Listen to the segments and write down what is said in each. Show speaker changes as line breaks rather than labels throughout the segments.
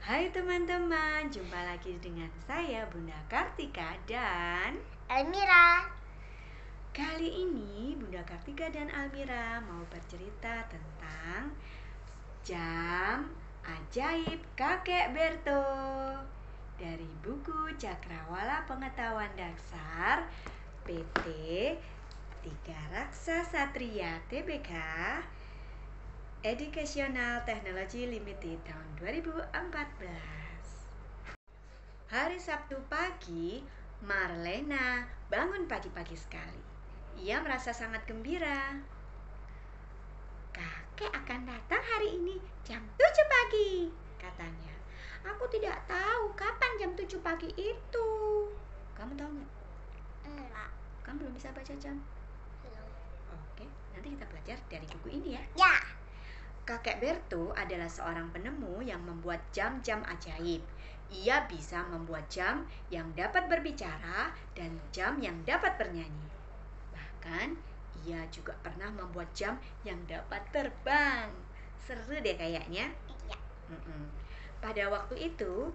Hai teman-teman, jumpa lagi dengan saya Bunda Kartika dan
Elmira.
kali ini Bunda Kartika dan Almira mau bercerita tentang jam ajaib Kakek Berto dari buku Cakrawala Pengetahuan Dasar PT Tiga Raksa Satria Tbk Educational Technology Limited tahun 2014. Hari Sabtu pagi, Marlena bangun pagi-pagi sekali. Ia merasa sangat gembira. Kakek akan datang hari ini jam 7 pagi, katanya. Aku tidak tahu kapan jam 7 pagi itu. Kamu tahu nggak?
Enggak.
Kamu belum bisa baca jam?
Belum.
Oke, nanti kita belajar dari buku ini ya.
Ya.
Kakek Berto adalah seorang penemu yang membuat jam-jam ajaib. Ia bisa membuat jam yang dapat berbicara dan jam yang dapat bernyanyi. Bahkan, ia juga pernah membuat jam yang dapat terbang. Seru deh kayaknya.
Ya.
Pada waktu itu,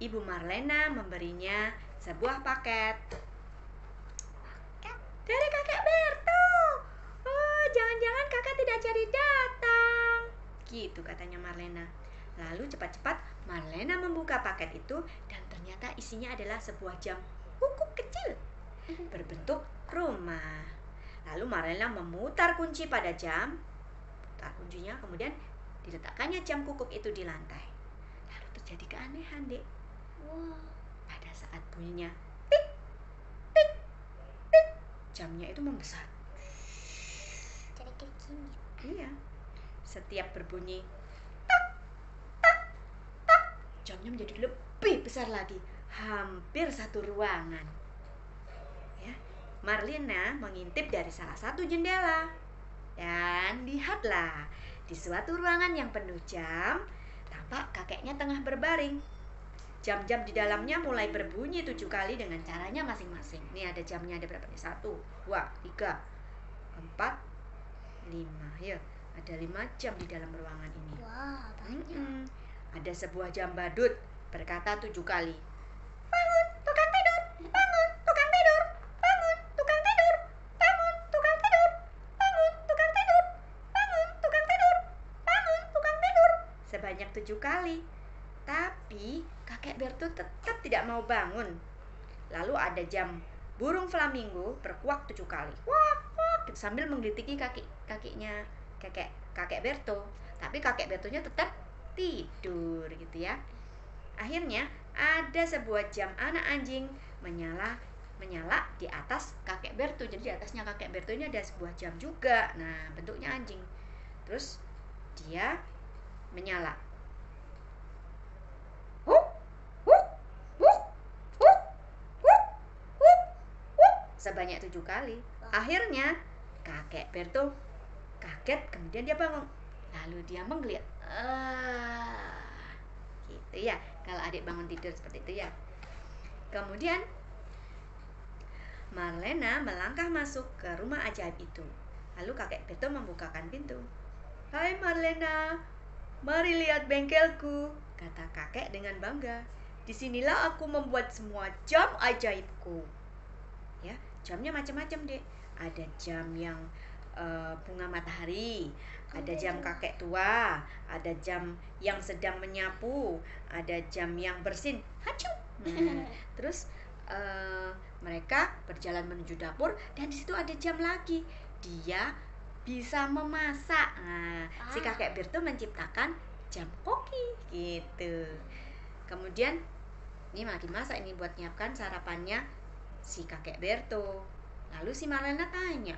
Ibu Marlena memberinya sebuah paket. Dari Kakek Berto. Oh, jangan-jangan kakak tidak jadi datang. Gitu katanya Marlena. Lalu cepat-cepat Marlena membuka paket itu dan ternyata isinya adalah sebuah jam kukuk kecil berbentuk rumah. Lalu Marlena memutar kunci pada jam. Putar kuncinya, kemudian diletakkannya jam kukuk itu di lantai. Lalu terjadi keanehan, Dek.
Wow.
Pada saat bunyinya tik, tik, tik, jamnya itu membesar.
Jadi kayak gini.
Iya. Setiap berbunyi tak, tak, tak, jamnya menjadi lebih besar lagi, hampir satu ruangan. Ya. Marlena mengintip dari salah satu jendela dan lihatlah di suatu ruangan yang penuh jam, tampak kakeknya tengah berbaring. Jam-jam di dalamnya mulai berbunyi 7 kali dengan caranya masing-masing. Nih ada jamnya, ada berapa nih? 1, 2, 3, 4, 5. Ya, ada 5 jam di dalam ruangan ini.
Wah, banyak.
Ada sebuah jam badut berkata 7 kali. Bangun, tukang tidur. Bangun, tukang tidur. Bangun, tukang tidur. Bangun, tukang tidur. Bangun, tukang tidur. Bangun, tukang tidur. Bangun, tukang tidur. Sebanyak 7 kali. Tapi Kakek Berto tetap tidak mau bangun. Lalu ada jam burung flamingo berkuak 7 kali. Wak, wak, sambil menggelitiki kakinya kakek Berto. Tapi kakek Bertonya tetap tidur gitu ya. Akhirnya ada sebuah jam anak anjing menyala di atas kakek Berto. Jadi di atasnya kakek Berto ini ada sebuah jam juga. Nah, bentuknya anjing. Terus dia menyala. Sebanyak 7 kali. Akhirnya kakek Berto kaget, kemudian dia bangun. Lalu dia menggeliat. Gitu ya, kalau adik bangun tidur seperti itu ya. Kemudian Marlena melangkah masuk ke rumah ajaib itu. Lalu kakek Berto membukakan pintu. Hai Marlena, mari lihat bengkelku, kata kakek dengan bangga. Disinilah aku membuat semua jam ajaibku. Ya, jamnya macam-macam, Dek. Ada jam yang bunga matahari, ada jam kakek tua, ada jam yang sedang menyapu, ada jam yang bersin. Hacu. Terus mereka berjalan menuju dapur dan di situ ada jam lagi. Dia bisa memasak. Si kakek Berto menciptakan jam koki gitu. Kemudian ini lagi masak ini buat nyiapkan sarapannya si kakek Berto. Lalu si Marlena tanya,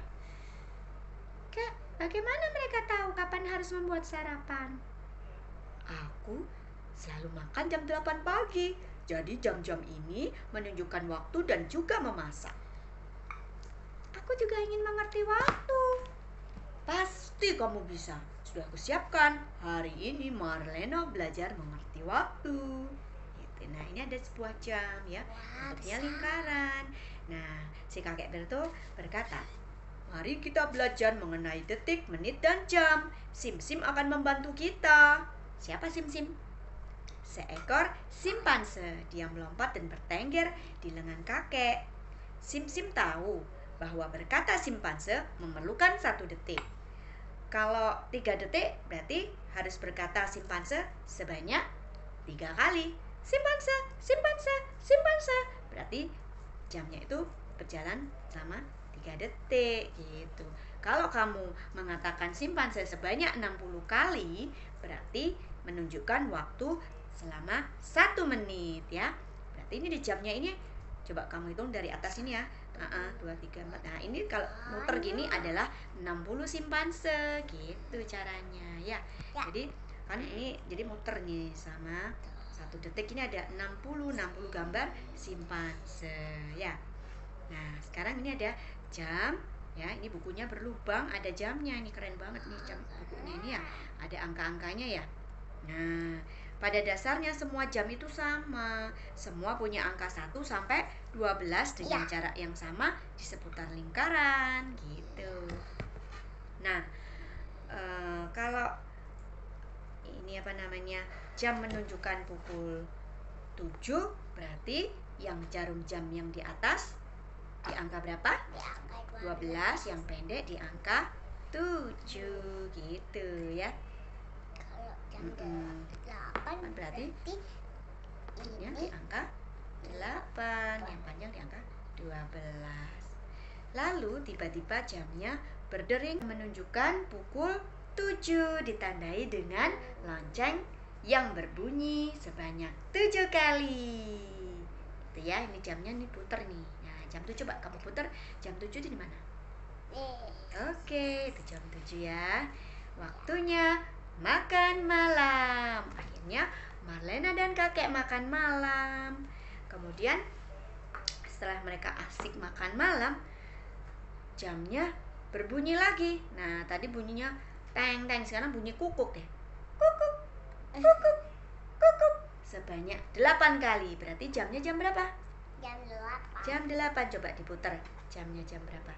Kak, bagaimana mereka tahu kapan harus membuat sarapan? Aku selalu makan jam 8 pagi. Jadi jam-jam ini menunjukkan waktu dan juga memasak. Aku juga ingin mengerti waktu. Pasti kamu bisa. Sudah aku siapkan. Hari ini Marlena belajar mengerti waktu. Nah, ini ada sebuah jam ya, bentuknya lingkaran. Nah, si kakek Berto berkata, mari kita belajar mengenai detik, menit, dan jam. Sim-sim akan membantu kita. Siapa Sim-sim? seekor simpanse. Dia melompat dan bertengger di lengan kakek. Sim-sim tahu bahwa berkata simpanse memerlukan 1 detik. Kalau 3 detik berarti harus berkata simpanse sebanyak 3 kali. Simpanse, simpanse, simpanse. Berarti jamnya itu berjalan selama 3 detik gitu. Kalau kamu mengatakan simpanse sebanyak 60 kali, berarti menunjukkan waktu selama 1 menit ya. Berarti ini di jamnya ini coba kamu hitung dari atas ini ya. 2, 3, 4. Nah, ini kalau muter gini adalah 60 simpanse gitu caranya ya. Jadi kan ini jadi muter nih sama 1 detik ini ada 60 gambar simpanse ya. Nah, sekarang ini ada jam ya. Ini bukunya berlubang, ada jamnya. Ini keren banget nih jam bukunya ini ya. Ada angka-angkanya ya. Nah, pada dasarnya semua jam itu sama. Semua punya angka 1 sampai 12 dengan jarak yang sama di seputar lingkaran gitu. Nah, kalau ini jam menunjukkan pukul 7, berarti yang jarum jam yang di atas di angka berapa?
Di angka
12, yang pendek di angka 7 gitu ya.
Kalau jam 8
berarti ya,
ini
di angka 8, yang panjang di angka 12. Lalu tiba-tiba jamnya berdering menunjukkan pukul 7, ditandai dengan lonceng yang berbunyi sebanyak 7 kali. Itu ya, ini jamnya nih puter nih. Nah, jam 7 coba kamu puter, jam 7 itu di mana? Oke, itu jam 7 ya. Waktunya makan malam. Akhirnya Marlena dan kakek makan malam. Kemudian setelah mereka asik makan malam, jamnya berbunyi lagi. Nah, tadi bunyinya teng teng, sekarang bunyi kukuk deh. Kukuk, kukuk, kukuk. Sebanyak 8 kali. Berarti jamnya jam berapa?
Jam 8.
Jam 8. Coba diputer. Jamnya jam berapa?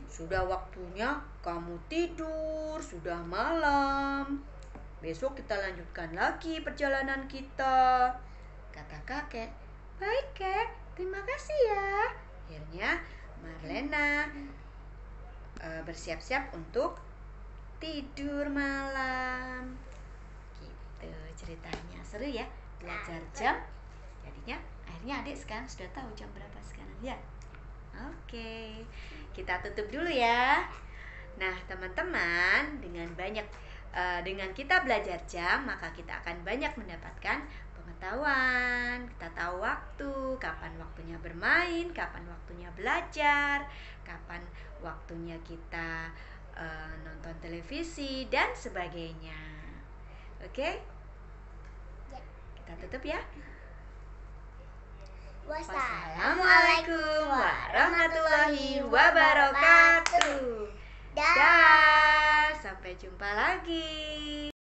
Sudah waktunya kamu tidur, sudah malam. Besok kita lanjutkan lagi perjalanan kita, kata kakek. Baik, Kek. Terima kasih ya. Akhirnya Marlena bersiap-siap untuk tidur malam. Gitu ceritanya. Seru ya belajar jam. Jadinya akhirnya adik sekarang sudah tahu jam berapa sekarang ya. Oke, kita tutup dulu ya. Nah, teman-teman, dengan kita belajar jam, maka kita akan banyak mendapatkan pengetahuan. Kita tahu waktu, kapan waktunya bermain, kapan waktunya belajar, kapan waktunya kita nonton televisi dan sebagainya. Oke? Kita tutup ya. Wassalamualaikum warahmatullahi wabarakatuh. Dah, sampai jumpa lagi.